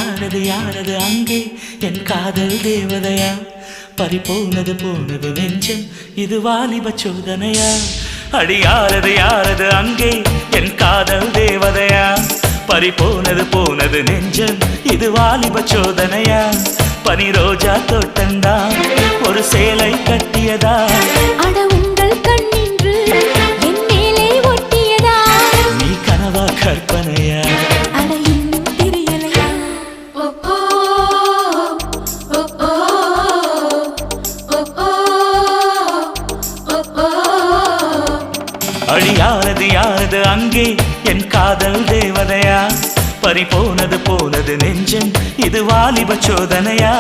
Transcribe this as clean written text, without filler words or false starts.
யாரது யாரது அங்கே என் காதல் தேவதையா பறிபோனது போனது நெஞ்சம் இது வாலிப சோதனையா அடி யாரது யாரது அங்கே என் காதல் தேவதையா பறிபோனது போனது நெஞ்சம் இது வாலிப சோதனையா பனி ரோஜா தோட்டந்தா ஒரு சேலை கட்டியதா அட உங்கள் கண்ணின்று என் மேலே ஒட்டியதா நீ கனவா கற்பனையா அட இன்னும் தெரியலையா அடி யாரது யாரது அங்கே என் காதல் தேவதையா பறிபோனது போனது நெஞ்சம் இது வாலிப சோதனையா